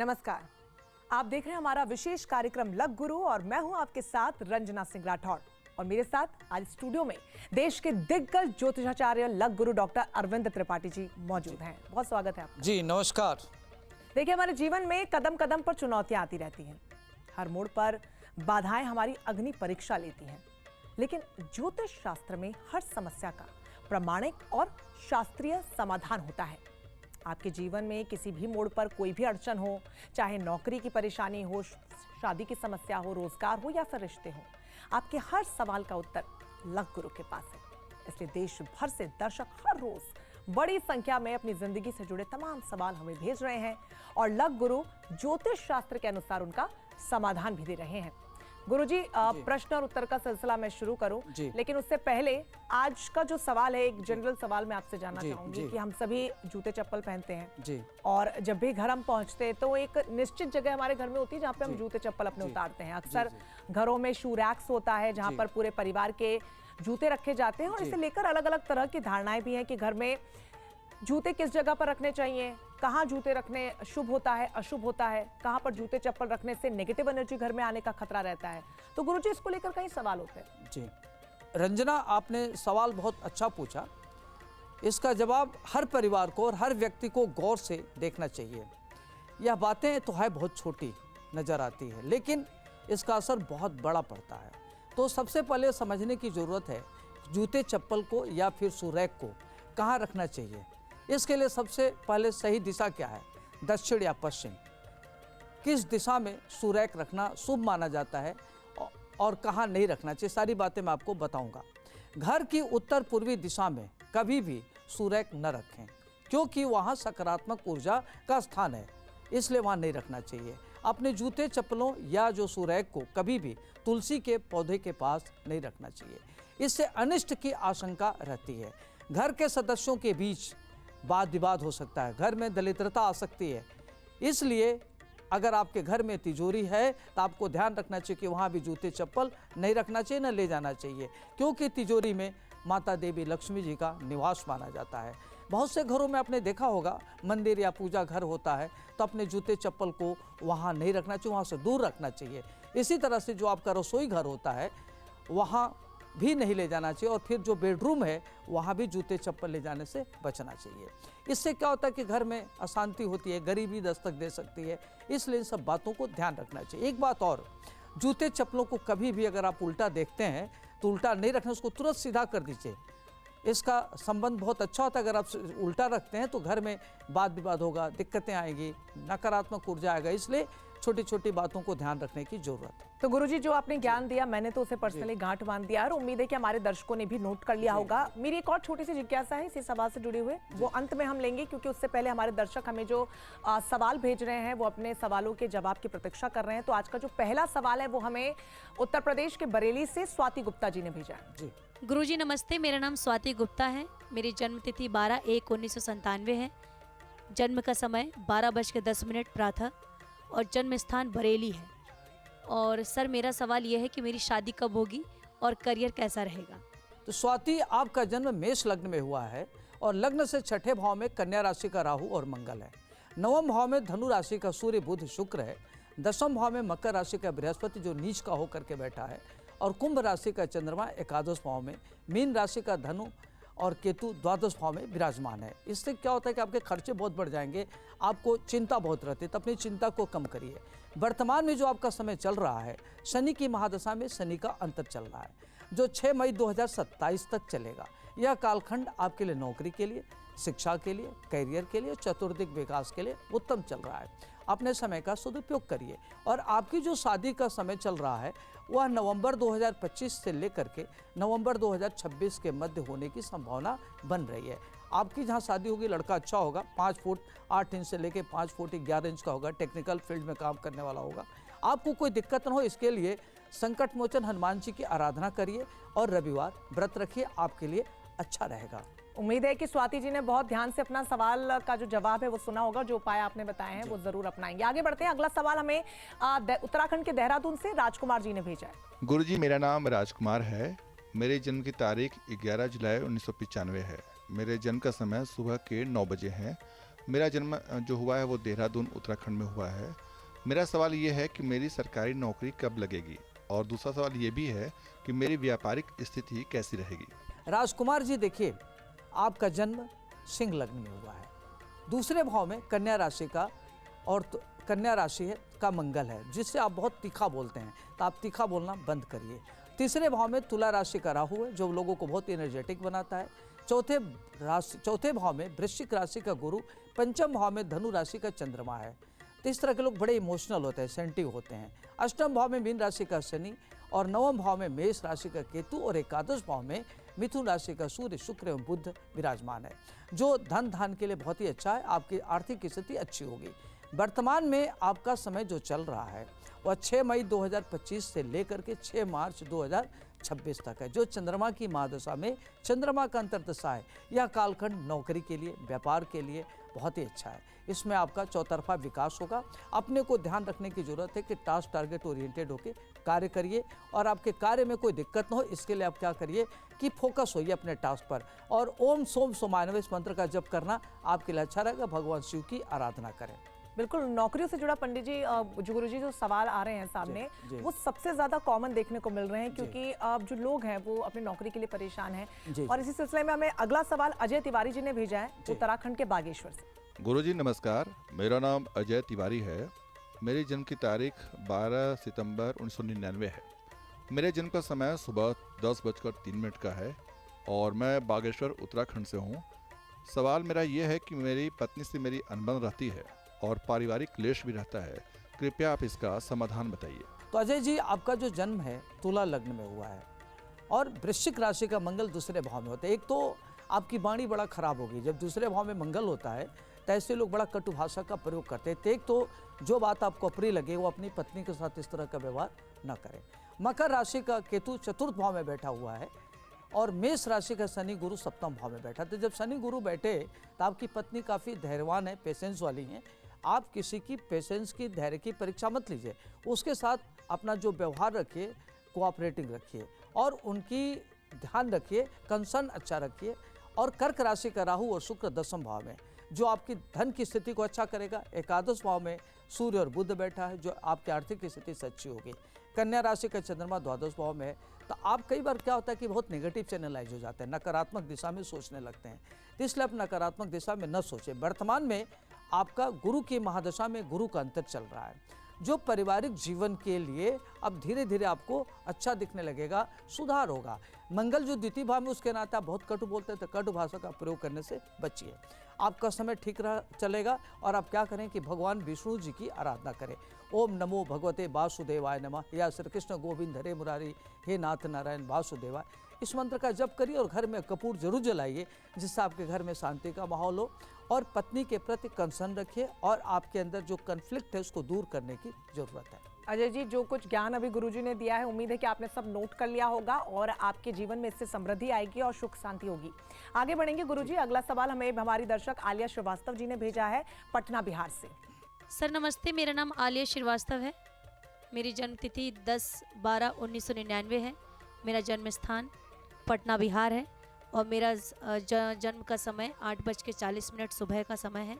नमस्कार, आप देख रहे हैं हमारा विशेष कार्यक्रम लक गुरु और मैं हूं आपके साथ रंजना सिंह राठौड़। और मेरे साथ आज स्टूडियो में देश के दिग्गज ज्योतिषाचार्य लक गुरु डॉक्टर अरविंद त्रिपाठी जी मौजूद हैं। बहुत स्वागत है आपका। जी नमस्कार। देखिए, हमारे जीवन में कदम कदम पर चुनौतियां आती रहती हैं। हर मोड़ पर बाधाएं हमारी अग्नि परीक्षा लेती हैं, लेकिन ज्योतिष शास्त्र में हर समस्या का प्रामाणिक और शास्त्रीय समाधान होता है। आपके जीवन में किसी भी मोड़ पर कोई भी अड़चन हो, चाहे नौकरी की परेशानी हो, शादी की समस्या हो, रोजगार हो या फिर रिश्ते हो, आपके हर सवाल का उत्तर लक गुरु के पास है। इसलिए देश भर से दर्शक हर रोज बड़ी संख्या में अपनी जिंदगी से जुड़े तमाम सवाल हमें भेज रहे हैं और लक गुरु ज्योतिष शास्त्र के अनुसार उनका समाधान भी दे रहे हैं। गुरुजी, प्रश्न और उत्तर का सिलसिला मैं शुरू करूं, लेकिन उससे पहले आज का जो सवाल है, एक जनरल सवाल मैं आपसे जानना चाहूंगी कि हम सभी जूते चप्पल पहनते हैं और जब भी घर हम पहुंचते हैं तो एक निश्चित जगह हमारे घर में होती है जहाँ पे हम जूते चप्पल अपने उतारते हैं। अक्सर घरों में शू रैक्स होता है जहाँ पर पूरे परिवार के जूते रखे जाते हैं और इसे लेकर अलग अलग तरह की धारणाएं भी हैं कि घर में जूते किस जगह पर रखने चाहिए, कहाँ जूते रखने शुभ होता है, अशुभ होता है, कहाँ पर जूते चप्पल रखने से नेगेटिव एनर्जी घर में आने का खतरा रहता है। तो गुरुजी, इसको लेकर कई सवाल होते हैं। जी रंजना, आपने सवाल बहुत अच्छा पूछा। इसका जवाब हर परिवार को और हर व्यक्ति को गौर से देखना चाहिए। यह बातें तो है बहुत छोटी नज़र आती है, लेकिन इसका असर बहुत बड़ा पड़ता है। तो सबसे पहले समझने की ज़रूरत है जूते चप्पल को या फिर सुरैक को कहाँ रखना चाहिए। इसके लिए सबसे पहले सही दिशा क्या है, दक्षिण या पश्चिम, किस दिशा में सुरैक रखना शुभ माना जाता है और कहाँ नहीं रखना चाहिए, सारी बातें मैं आपको बताऊंगा। घर की उत्तर पूर्वी दिशा में कभी भी सुरैक न रखें, क्योंकि वहाँ सकारात्मक ऊर्जा का स्थान है, इसलिए वहाँ नहीं रखना चाहिए। अपने जूते चप्पलों या जो सुरैक को कभी भी तुलसी के पौधे के पास नहीं रखना चाहिए, इससे अनिष्ट की आशंका रहती है। घर के सदस्यों के बीच वाद विवाद हो सकता है, घर में दरिद्रता आ सकती है। इसलिए अगर आपके घर में तिजोरी है तो आपको ध्यान रखना चाहिए कि वहाँ भी जूते चप्पल नहीं रखना चाहिए, न ले जाना चाहिए, क्योंकि तिजोरी में माता देवी लक्ष्मी जी का निवास माना जाता है। बहुत से घरों में आपने देखा होगा, मंदिर या पूजा घर होता है तो अपने जूते चप्पल को वहाँ नहीं रखना चाहिए, वहाँ से दूर रखना चाहिए। इसी तरह से जो आपका रसोई घर होता है वहाँ भी नहीं ले जाना चाहिए, और फिर जो बेडरूम है वहाँ भी जूते चप्पल ले जाने से बचना चाहिए। इससे क्या होता है कि घर में अशांति होती है, गरीबी दस्तक दे सकती है, इसलिए इन सब बातों को ध्यान रखना चाहिए। एक बात और, जूते चप्पलों को कभी भी अगर आप उल्टा देखते हैं तो उल्टा नहीं रखना, उसको तुरंत सीधा कर दीजिए। इसका संबंध बहुत अच्छा होता है। अगर आप उल्टा रखते हैं तो घर में वाद विवाद होगा, दिक्कतें आएंगी, नकारात्मक ऊर्जा आएगा, इसलिए छोटी छोटी बातों को ध्यान रखने की जरूरत है। तो गुरुजी, जो आपने ज्ञान दिया, मैंने तो उसे पर्सनली गांठ बांध दिया और उम्मीद है कि हमारे दर्शकों ने भी नोट कर लिया होगा। मेरी एक और छोटी सी जिज्ञासा है इसी सवाल से जुड़े हुए, वो अंत में हम लेंगे, क्योंकि उससे पहले हमारे दर्शक हमें जो सवाल भेज रहे हैं वो अपने सवालों के जवाब की प्रतीक्षा कर रहे हैं। तो आज का जो पहला सवाल है वो हमें उत्तर प्रदेश के बरेली से स्वाति गुप्ता जी ने भेजा है। जी गुरुजी नमस्ते, मेरा नाम स्वाति गुप्ता है। मेरी जन्म तिथि 12/1/1997 है। जन्म का समय 12:10 प्रातः और जन्म स्थान बरेली है। और सर, मेरा सवाल यह है कि मेरी शादी कब होगी और करियर कैसा रहेगा। तो स्वाति, आपका जन्म मेष लग्न में हुआ है और लग्न से छठे भाव में कन्या राशि का राहु और मंगल है। नवम भाव में धनु राशि का सूर्य बुध शुक्र है। दसम भाव में मकर राशि का बृहस्पति जो नीच का होकर के बैठा है, और कुंभ राशि का चंद्रमा एकादश भाव में, मीन राशि का धनु और केतु द्वादश भाव में विराजमान है। इससे क्या होता है कि आपके खर्चे बहुत बढ़ जाएंगे, आपको चिंता बहुत रहती है, तो अपनी चिंता को कम करिए। वर्तमान में जो आपका समय चल रहा है, शनि की महादशा में शनि का अंतर चल रहा है, जो 6 मई 2027 तक चलेगा। यह कालखंड आपके लिए नौकरी के लिए, शिक्षा के लिए, करियर के लिए, चतुर्दिक विकास के लिए उत्तम चल रहा है। अपने समय का सदुपयोग करिए। और आपकी जो शादी का समय चल रहा है वह नवंबर 2025 से लेकर के नवंबर 2026 के मध्य होने की संभावना बन रही है। आपकी जहां शादी होगी, लड़का अच्छा होगा, 5 फुट 8 इंच से लेकर 5 फुट 11 इंच का होगा, टेक्निकल फील्ड में काम करने वाला होगा। आपको कोई दिक्कत न हो, इसके लिए संकट मोचन हनुमान जी की आराधना करिए और रविवार व्रत रखिए, आपके लिए अच्छा रहेगा। उम्मीद है कि स्वाति जी ने बहुत ध्यान से अपना सवाल का जो जवाब है वो सुना होगा। जो उपाय आपने बताए हैं वो जरूर अपनाएंगे। आगे बढ़ते हैं। अगला सवाल हमें उत्तराखंड के देहरादून से राजकुमार जी ने भेजा है। गुरुजी, मेरा नाम राजकुमार है। मेरे जन्म की तारीख 11 जुलाई 1995 है। मेरे जन्म का समय सुबह के 9 बजे है। मेरा जन्म जो हुआ है वो देहरादून उत्तराखंड में हुआ है। मेरा सवाल ये है कि मेरी सरकारी नौकरी कब लगेगी, और दूसरा सवाल ये भी है कि मेरी व्यापारिक स्थिति कैसी रहेगी। राजकुमार जी, देखिए आपका जन्म सिंह लग्न में हुआ है, दूसरे भाव में कन्या राशि का, और कन्या राशि का मंगल है, जिससे आप बहुत तीखा बोलते हैं, तो आप तीखा बोलना बंद करिए। तीसरे भाव में तुला राशि का राहु है, जो लोगों को बहुत एनर्जेटिक बनाता है। चौथे भाव में वृश्चिक राशि का गुरु, पंचम भाव में धनु राशि का चंद्रमा है। तो इस तरह के लोग बड़े इमोशनल होते हैं, सेंटिव होते हैं। अष्टम भाव में मीन राशि का शनि, और नवम भाव में मेष राशि का केतु, और एकादश भाव में मिथुन राशि का सूर्य, शुक्र एवं बुध विराजमान है, जो धन धान के लिए बहुत ही अच्छा है। आपकी आर्थिक स्थिति अच्छी होगी। वर्तमान में आपका समय जो चल रहा है वह 6 मई 2025 से लेकर के 6 मार्च 2026 तक है, जो चंद्रमा की महादशा में चंद्रमा का अंतर्दशा है। यह कालखंड नौकरी के लिए, व्यापार के लिए बहुत ही अच्छा है। इसमें आपका चौतरफा विकास होगा। अपने को ध्यान रखने की जरूरत है कि टास्क टारगेट ओरिएंटेड होकर कार्य करिए, और आपके कार्य में कोई दिक्कत न हो, इसके लिए आप क्या करिए कि फोकस होइए अपने टास्क पर, और ओम सोम सोमानवे इस मंत्र का जप करना आपके लिए अच्छा रहेगा। भगवान शिव की आराधना करें। बिल्कुल, नौकरियों से जुड़ा पंडित जी, जो गुरुजी जो सवाल आ रहे हैं सामने, जी। वो सबसे ज्यादा कॉमन देखने को मिल रहे हैं, क्योंकि जो लोग हैं वो अपनी नौकरी के लिए परेशान हैं। जी। और इसी सिलसिले में हमें अगला सवाल अजय तिवारी जी ने भेजा है, उत्तराखंड के बागेश्वर से। गुरुजी नमस्कार, मेरा नाम अजय तिवारी है। मेरी जन्म की तारीख 12 सितंबर 1999 है। मेरे जन्म का समय सुबह 10:03 का है, और मैं बागेश्वर उत्तराखंड से हूँ। सवाल मेरा ये है कि मेरी पत्नी से मेरी अनबन रहती है और पारिवारिक क्लेश भी रहता है। कृपया आप इसका समाधान बताइए। तो अजय जी, आपका जो जन्म है तुला लग्न में हुआ है, और वृश्चिक राशि का मंगल दूसरे भाव में होता है। एक तो आपकी वाणी बड़ा खराब होगी जब दूसरे भाव में मंगल होता है, तो ऐसे लोग बड़ा कटु भाषा का प्रयोग करते हैं। तो एक तो जो बात आपको अप्रिय लगे वो अपनी पत्नी के साथ इस तरह का व्यवहार न करें। मकर राशि का केतु चतुर्थ भाव में बैठा हुआ है, और मेष राशि का शनि गुरु सप्तम भाव में बैठा। तो जब शनि गुरु बैठे तो आपकी पत्नी काफ़ी धैर्यवान है, पेशेंस वाली हैं। आप किसी की पेशेंस की, धैर्य की परीक्षा मत लीजिए। उसके साथ अपना जो व्यवहार रखिए, कोऑपरेटिंग रखिए, और उनकी ध्यान रखिए, कंसर्न अच्छा रखिए। और कर्क राशि का राहु और शुक्र दसम भाव में, जो आपकी धन की स्थिति को अच्छा करेगा। एकादश भाव में सूर्य और बुध बैठा है, जो आपकी आर्थिक स्थिति से अच्छी होगी। कन्या राशि का चंद्रमा द्वादश भाव में है। तो आप कई बार क्या होता है कि बहुत नेगेटिव चैनलाइज हो जाते हैं, नकारात्मक दिशा में सोचने लगते हैं। तो इसलिए आप नकारात्मक दिशा में न सोचें। वर्तमान में आपका गुरु की महादशा में गुरु का अंतर चल रहा है, जो पारिवारिक जीवन के लिए अब धीरे धीरे आपको अच्छा दिखने लगेगा, सुधार होगा। मंगल जो द्वितीय भाव में, उसके नाते आप बहुत कटु बोलते हैं, तो कटु भाषा का प्रयोग करने से बचिए। आपका समय ठीक चलेगा, और आप क्या करें कि भगवान विष्णु जी की आराधना करें। ओम नमो भगवते वासुदेवाय नमः, या श्री कृष्ण गोविंद हरे मुरारी, हे नाथ नारायण वासुदेवाय, इस मंत्र का जप करिए। और घर में कपूर जरूर जलाइए, जिससे आपके घर में शांति का माहौल हो। और पत्नी के प्रति कंसर्न रखिए, और आपके अंदर जो कन्फ्लिक्ट है उसको दूर करने की जरूरत है। अजय जी, जो कुछ ज्ञान अभी गुरुजी ने दिया है, उम्मीद है कि आपने सब नोट कर लिया होगा, और आपके जीवन में इससे समृद्धि आएगी और सुख शांति होगी। आगे बढ़ेंगे गुरुजी। अगला सवाल हमें हमारी दर्शक आलिया श्रीवास्तव जी ने भेजा है, पटना बिहार से। सर नमस्ते, मेरा नाम आलिया श्रीवास्तव है। मेरी जन्म तिथि 10/12/1999 है। मेरा जन्म स्थान पटना बिहार है, और मेरा जन्म का समय 8:40 सुबह का समय है।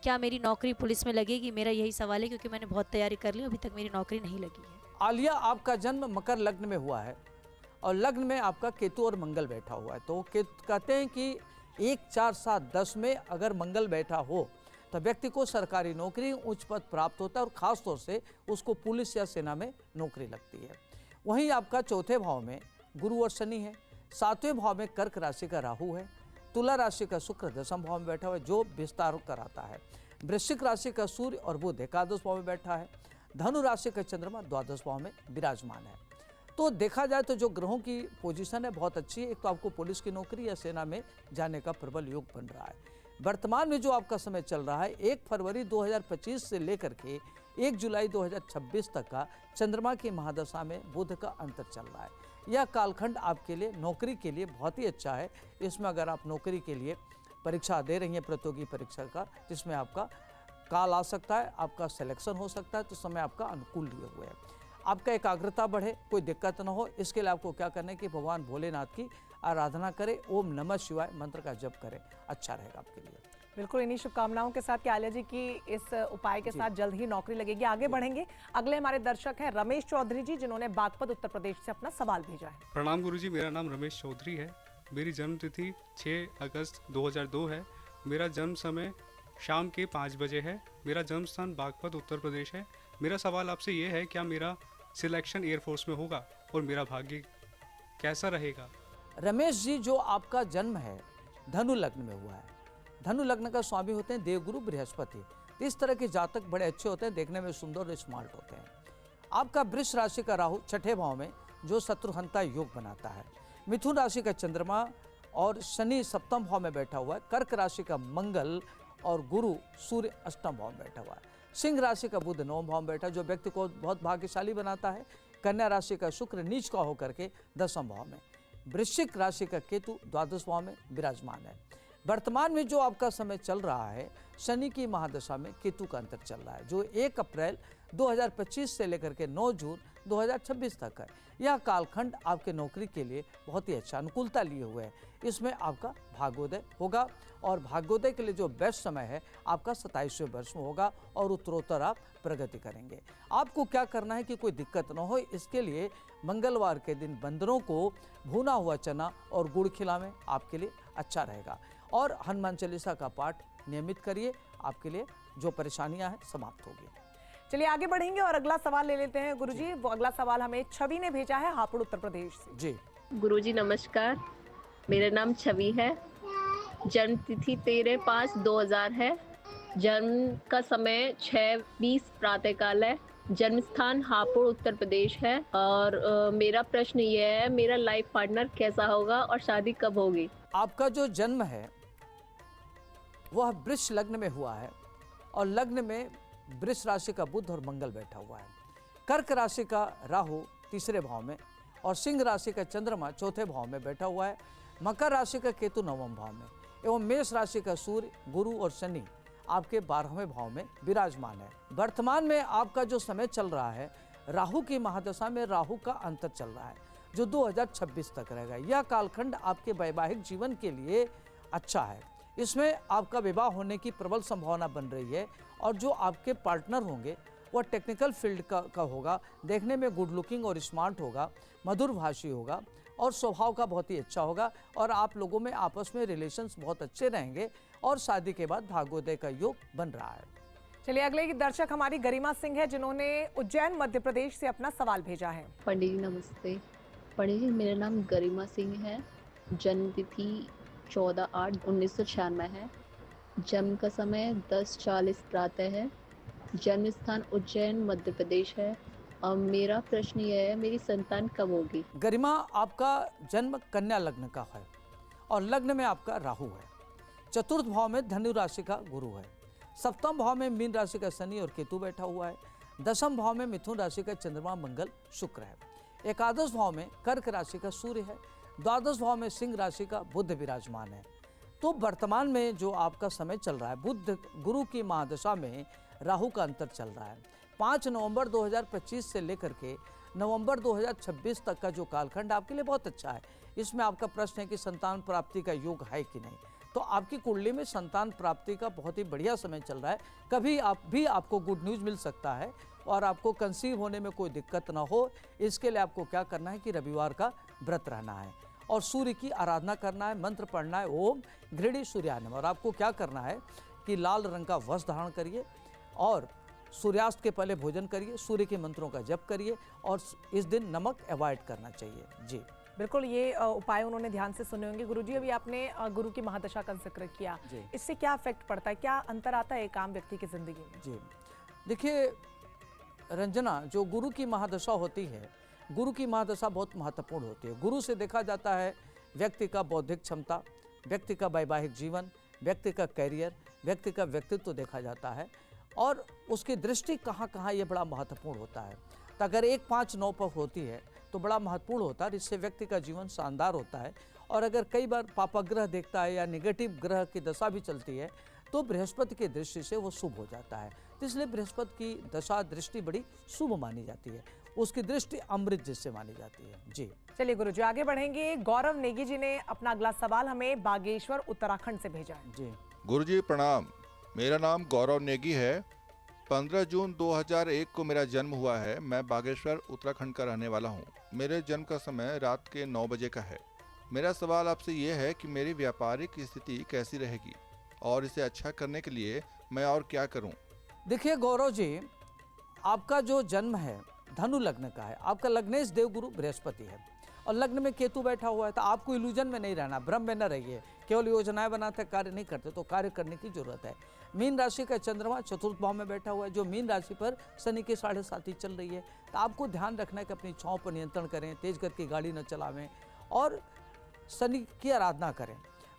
क्या मेरी नौकरी पुलिस में लगेगी? मेरा यही सवाल है, क्योंकि मैंने बहुत तैयारी कर ली, अभी तक मेरी नौकरी नहीं लगी है। आलिया, आपका जन्म मकर लग्न में हुआ है, और लग्न में आपका केतु और मंगल बैठा हुआ है। तो कहते हैं कि 1, 4, 7, 10 में अगर मंगल बैठा हो तो व्यक्ति को सरकारी नौकरी, उच्च पद प्राप्त होता है, और ख़ास तौर से उसको पुलिस या सेना में नौकरी लगती है। वहीं आपका चौथे भाव में गुरु और शनि है। 7वें भाव में कर्क राशि का राहु है। तुला राशि का शुक्र दसम भाव में बैठा हुआ है, जो विस्तार कराता है। वृश्चिक राशि का सूर्य और बुध एकादश भाव में बैठा है। धनु राशि का चंद्रमा द्वादश भाव में विराजमान है। तो देखा जाए तो जो ग्रहों की पोजीशन है बहुत अच्छी है। एक तो आपको पुलिस की नौकरी या सेना में जाने का प्रबल योग बन रहा है। वर्तमान में जो आपका समय चल रहा है, 1 फरवरी 2025 से लेकर के 1 जुलाई 2026 तक का चंद्रमा की महादशा में बुध का अंतर चल रहा है। यह कालखंड आपके लिए नौकरी के लिए बहुत ही अच्छा है। इसमें अगर आप नौकरी के लिए परीक्षा दे रही हैं, प्रतियोगी परीक्षा का, जिसमें आपका काल आ सकता है, आपका सिलेक्शन हो सकता है, तो समय आपका अनुकूल लिए हुए है। आपका एकाग्रता बढ़े, कोई दिक्कत न हो, इसके लिए आपको क्या करना है कि भगवान भोलेनाथ की आराधना करें, ओम नमः शिवाय मंत्र का जप करें, अच्छा रहेगा आपके लिए। बिल्कुल इन्हीं शुभकामनाओं के साथ कि आलिया जी की इस उपाय के साथ जल्द ही नौकरी लगेगी। आगे बढ़ेंगे, अगले हमारे दर्शक हैं रमेश चौधरी जी, जिन्होंने बागपत उत्तर प्रदेश से अपना सवाल भेजा है। प्रणाम गुरुजी, मेरा नाम रमेश चौधरी है। मेरी जन्म तिथि 6 अगस्त 2002 है। मेरा जन्म समय शाम के 5 बजे है। मेरा जन्म स्थान बागपत उत्तर प्रदेश है। मेरा सवाल आपसे ये है, क्या मेरा सिलेक्शन एयरफोर्स में होगा और मेरा भाग्य कैसा रहेगा? रमेश जी, जो आपका जन्म है धनु लग्न में हुआ है, धनु लग्न का स्वामी होते हैं देवगुरु बृहस्पति। तो इस तरह के जातक बड़े अच्छे होते हैं, देखने में सुंदर और स्मार्ट होते हैं। आपका वृष राशि का राहु छठे भाव में जो शत्रुहंता योग बनाता है, मिथुन राशि का चंद्रमा और शनि सप्तम भाव में बैठा हुआ है, कर्क राशि का मंगल और गुरु सूर्य अष्टम भाव में बैठा हुआ है, सिंह राशि का बुध नवम भाव में बैठा, जो व्यक्ति को बहुत भाग्यशाली बनाता है, कन्या राशि का शुक्र नीच का होकर के दसम भाव में, वृश्चिक राशि का केतु द्वादश भाव में विराजमान है। वर्तमान में जो आपका समय चल रहा है, शनि की महादशा में केतु का अंतर चल रहा है, जो 1 अप्रैल 2025 से लेकर के 9 जून 2026 तक है। यह कालखंड आपके नौकरी के लिए बहुत ही अच्छा अनुकूलता लिए हुए है। इसमें आपका भाग्योदय होगा और भाग्योदय के लिए जो बेस्ट समय है आपका 27वें वर्ष में होगा और उत्तरोत्तर आप प्रगति करेंगे। आपको क्या करना है कि कोई दिक्कत ना हो, इसके लिए मंगलवार के दिन बंदरों को भुना हुआ चना और गुड़ खिलावें, आपके लिए अच्छा रहेगा। और हनुमान चालीसा का पाठ नियमित करिए, आपके लिए जो परेशानियां हैं समाप्त होगी। चलिए आगे बढ़ेंगे और अगला सवाल ले लेते हैं गुरुजी। वो अगला सवाल हमें छवि ने भेजा है हापुड़ उत्तर प्रदेश से। जी गुरुजी नमस्कार, मेरा नाम छवि है। जन्म तिथि 13/5/2000 है। जन्म का समय 6:20 प्रातःकाल है। जन्म स्थान हापुड़ उत्तर प्रदेश है। और मेरा प्रश्न ये है, मेरा लाइफ पार्टनर कैसा होगा और शादी कब होगी? आपका जो जन्म है वह वृष लग्न में हुआ है और लग्न में वृष राशि का बुध और मंगल बैठा हुआ है। कर्क राशि का राहु तीसरे भाव में और सिंह राशि का चंद्रमा चौथे भाव में बैठा हुआ है। मकर राशि का केतु नवम भाव में एवं मेष राशि का सूर्य गुरु और शनि आपके 12वें भाव में विराजमान है। वर्तमान में आपका जो समय चल रहा है, राहु की महादशा में राहु का अंतर चल रहा है जो 2026 तक रहेगा। यह कालखंड आपके वैवाहिक जीवन के लिए अच्छा है। इसमें आपका विवाह होने की प्रबल संभावना बन रही है और जो आपके पार्टनर होंगे वह टेक्निकल फील्ड का होगा, देखने में गुड लुकिंग और स्मार्ट होगा, मधुरभाषी होगा और स्वभाव का बहुत ही अच्छा होगा और आप लोगों में आपस में रिलेशंस बहुत अच्छे रहेंगे और शादी के बाद भाग्योदय का योग बन रहा है। चलिए अगले की दर्शक हमारी गरिमा सिंह है, जिन्होंने उज्जैन मध्य प्रदेश से अपना सवाल भेजा है। पंडित जी नमस्ते। पंडित जी मेरा नाम गरिमा सिंह है। जन्म तिथि 14/8/1996 है। जन्म का समय 10:40 प्रातः है। जन्म स्थान उज्जैन मध्य प्रदेश है। और मेरा प्रश्न यह है, मेरी संतान कब होगी? गरिमा, आपका जन्म कन्या लग्न का है और लग्न में आपका राहु है। चतुर्थ भाव में धनु राशि का गुरु है। सप्तम भाव में मीन राशि का शनि और केतु बैठा हुआ है। दसम भाव में मिथुन राशि का चंद्रमा मंगल शुक्र है। एकादश भाव में कर्क राशि का सूर्य है। द्वादश भाव में सिंह राशि का बुध विराजमान है। तो वर्तमान में जो आपका समय चल रहा है, बुध गुरु की महादशा में राहु का अंतर चल रहा है। 5 नवंबर 2025 से लेकर के नवंबर 2026 तक का जो कालखंड आपके लिए बहुत अच्छा है। इसमें आपका प्रश्न है कि संतान प्राप्ति का योग है कि नहीं, तो आपकी कुंडली में संतान प्राप्ति का बहुत ही बढ़िया समय चल रहा है। कभी आपको गुड न्यूज़ मिल सकता है और आपको कंसीव होने में कोई दिक्कत ना हो, इसके लिए आपको क्या करना है कि रविवार का व्रत रहना है और सूर्य की आराधना करना है, मंत्र पढ़ना है, ओम घृणी सूर्याय नमः। और आपको क्या करना है कि लाल रंग का वस्त्र धारण करिए और सूर्यास्त के पहले भोजन करिए, सूर्य के मंत्रों का जप करिए और इस दिन नमक अवॉइड करना चाहिए। जी बिल्कुल, ये उपाय उन्होंने ध्यान से सुने होंगे। गुरुजी, अभी आपने गुरु की महादशा का जिक्र किया, इससे क्या इफेक्ट पड़ता है, क्या अंतर आता है एक आम व्यक्ति की जिंदगी में? जी देखिए रंजना, जो गुरु की महादशा होती है, गुरु की महादशा बहुत महत्वपूर्ण होती है। गुरु से देखा जाता है व्यक्ति का बौद्धिक क्षमता, व्यक्ति का वैवाहिक जीवन, व्यक्ति का कैरियर, व्यक्ति का व्यक्तित्व देखा जाता है और उसकी दृष्टि कहाँ कहाँ ये बड़ा महत्वपूर्ण होता है। तो अगर 1, 5, 9 पर होती है तो बड़ा महत्वपूर्ण होता है, इससे व्यक्ति का जीवन शानदार होता है। और अगर कई बार पापाग्रह देखता है या नेगेटिव ग्रह की दशा भी चलती है तो बृहस्पति की दृष्टि से वो शुभ हो जाता है। तो इसलिए बृहस्पति की दशा दृष्टि बड़ी शुभ मानी जाती है, उसकी दृष्टि अमृत जिससे मानी जाती है। जी चलिए गुरु जी आगे बढ़ेंगे। गौरव नेगी जी ने अपना अगला सवाल हमें बागेश्वर उत्तराखंड से भेजा है। जी गुरुजी प्रणाम। मेरा नाम गौरव नेगी है। 15 जून 2001 को मेरा जन्म हुआ है। मैं बागेश्वर उत्तराखंड का रहने वाला हूँ। मेरे जन्म का समय रात के 9 बजे का है। मेरा सवाल आपसे ये है कि मेरी व्यापारिक स्थिति कैसी रहेगी और इसे अच्छा करने के लिए मैं और क्या करूँ। देखिए गौरव जी, आपका जो जन्म है धनु लग्न का है। आपका लग्नेश देवगुरु बृहस्पति है और लग्न में केतु बैठा हुआ है। तो आपको इल्यूजन में नहीं रहना, भ्रम में न रहिए। केवल योजनाएं बनाते कार्य नहीं करते, तो कार्य करने की जरूरत है। मीन राशि का चंद्रमा चतुर्थ भाव में बैठा हुआ है, जो मीन राशि पर शनि की 7.5 चल रही है। तो आपको ध्यान रखना है कि अपनी इच्छाओं पर नियंत्रण करें, तेज करके गाड़ी न चलावें और शनि की आराधना करें।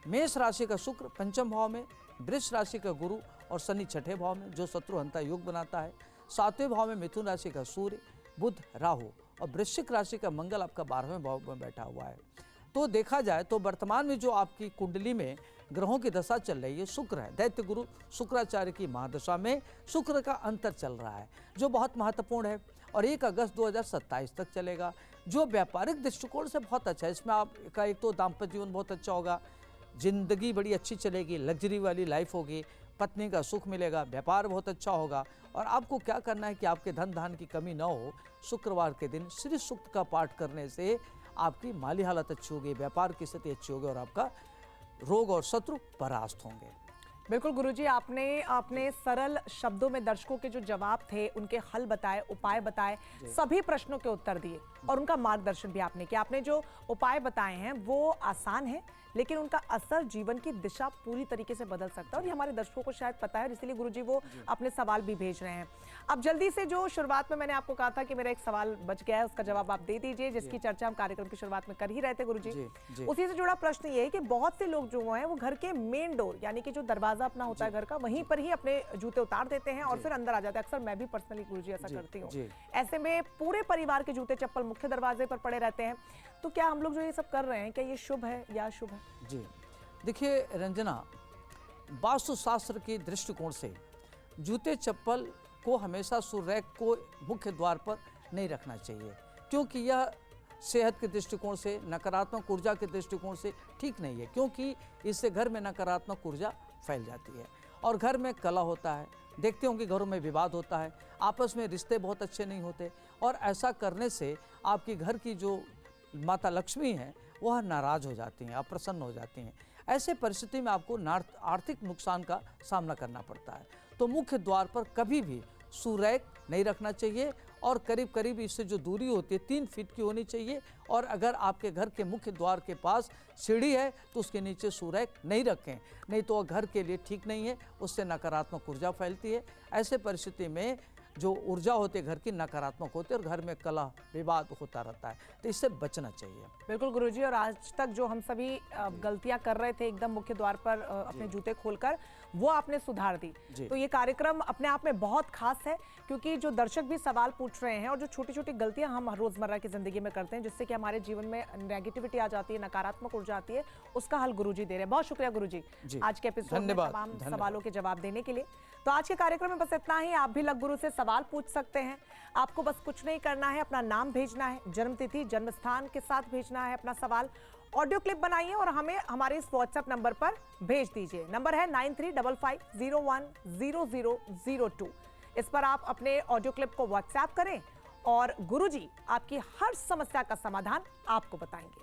मेष राशि का शुक्र पंचम भाव में, वृष राशि का गुरु और शनि छठे भाव में, जो शत्रुहंता योग बनाता है। 7वें भाव में मिथुन राशि का सूर्य, बुध, राहु और वृश्चिक राशि का मंगल आपका 12वें भाव में बैठा हुआ है। तो देखा जाए तो वर्तमान में जो आपकी कुंडली में ग्रहों की दशा चल रही है, शुक्र है। दैत्य गुरु शुक्राचार्य की महादशा में शुक्र का अंतर चल रहा है, जो बहुत महत्वपूर्ण है और 1 अगस्त 2027 तक चलेगा, जो व्यापारिक दृष्टिकोण से बहुत अच्छा है। इसमें आपका एक तो दाम्पत्य जीवन बहुत अच्छा होगा, जिंदगी बड़ी अच्छी चलेगी, लग्जरी वाली लाइफ होगी, पत्नी का सुख मिलेगा, व्यापार बहुत अच्छा होगा। और आपको क्या करना है कि आपके धन धान की कमी न हो। शुक्रवार के दिन श्री सूक्त का पाठ करने से आपकी माली हालत अच्छी होगी, व्यापार की स्थिति अच्छी होगी और आपका रोग और शत्रु परास्त होंगे। बिल्कुल गुरुजी, आपने सरल शब्दों में दर्शकों के जो जवाब थे उनके हल बताए, उपाय बताए, सभी प्रश्नों के उत्तर दिए और उनका मार्गदर्शन भी आपने किया। आपने जो उपाय बताए हैं वो आसान है, लेकिन उनका असर जीवन की दिशा पूरी तरीके से बदल सकता है और ये हमारे दर्शकों को शायद पता है, इसलिए गुरुजी वो अपने सवाल भी भेज रहे हैं। अब जल्दी से, जो शुरुआत में मैंने आपको कहा था कि मेरा एक सवाल बच गया है, उसका जवाब आप दे दीजिए, जिसकी चर्चा हम कार्यक्रम की शुरुआत में कर ही रहे थे गुरुजी। उसी से जुड़ा प्रश्न ये है कि बहुत से लोग जो हैं वो घर के मेन डोर, यानी कि जो दरवाजा अपना होता है घर का, वहीं पर ही अपने जूते उतार देते हैं और फिर अंदर आ जाते हैं। अक्सर मैं भी पर्सनली गुरुजी ऐसा करती हूँ। ऐसे में पूरे परिवार के जूते चप्पल मुख्य दरवाजे पर पड़े रहते हैं। तो क्या हम लोग जो ये सब कर रहे हैं, क्या ये शुभ है या अशुभ है? जी देखिए रंजना, वास्तुशास्त्र के दृष्टिकोण से जूते चप्पल को हमेशा सूर्य को मुख्य द्वार पर नहीं रखना चाहिए, क्योंकि यह सेहत के दृष्टिकोण से, नकारात्मक ऊर्जा के दृष्टिकोण से ठीक नहीं है, क्योंकि इससे घर में नकारात्मक ऊर्जा फैल जाती है और घर में कलह होता है। देखते होंगे घरों में विवाद होता है, आपस में रिश्ते बहुत अच्छे नहीं होते और ऐसा करने से आपकी घर की जो माता लक्ष्मी हैं वह नाराज हो जाती हैं, अप्रसन्न हो जाती हैं। ऐसे परिस्थिति में आपको आर्थिक नुकसान का सामना करना पड़ता है। तो मुख्य द्वार पर कभी भी सूरैक नहीं रखना चाहिए और करीब करीब इससे जो दूरी होती है 3 फीट की होनी चाहिए। और अगर आपके घर के मुख्य द्वार के पास सीढ़ी है तो उसके नीचे सूरैक नहीं रखें, नहीं तो वह घर के लिए ठीक नहीं है, उससे नकारात्मक ऊर्जा फैलती है। ऐसे परिस्थिति में जो ऊर्जा होती है घर की नकारात्मक होती है और घर में कलह विवाद होता रहता है, तो इससे बचना चाहिए। बिल्कुल गुरुजी, और आज तक जो हम सभी गलतियां कर रहे थे एकदम मुख्य द्वार पर अपने जूते खोलकर, वो आपने सुधार दी। तो ये कार्यक्रम अपने आप में बहुत खास है, क्योंकि जो दर्शक भी सवाल पूछ रहे हैं और जो छोटी छोटी गलतियां हम रोजमर्रा की जिंदगी में करते हैं जिससे कि हमारे जीवन में नेगेटिविटी आ जाती है, नकारात्मक ऊर्जा आती है, उसका हल गुरुजी दे रहे हैं। बहुत शुक्रिया गुरुजी आज के एपिसोड में तमाम सवालों के जवाब देने के लिए। तो आज के कार्यक्रम में बस इतना ही। आप भी लग गुरु से सवाल पूछ सकते हैं। आपको बस कुछ नहीं करना है, अपना नाम भेजना है, जन्मतिथि, जन्म स्थान के साथ भेजना है अपना सवाल। ऑडियो क्लिप बनाइए और हमें हमारे इस व्हाट्सएप नंबर पर भेज दीजिए। नंबर है 9355010002। इस पर आप अपने ऑडियो क्लिप को व्हाट्सएप करें और गुरुजी आपकी हर समस्या का समाधान आपको बताएंगे।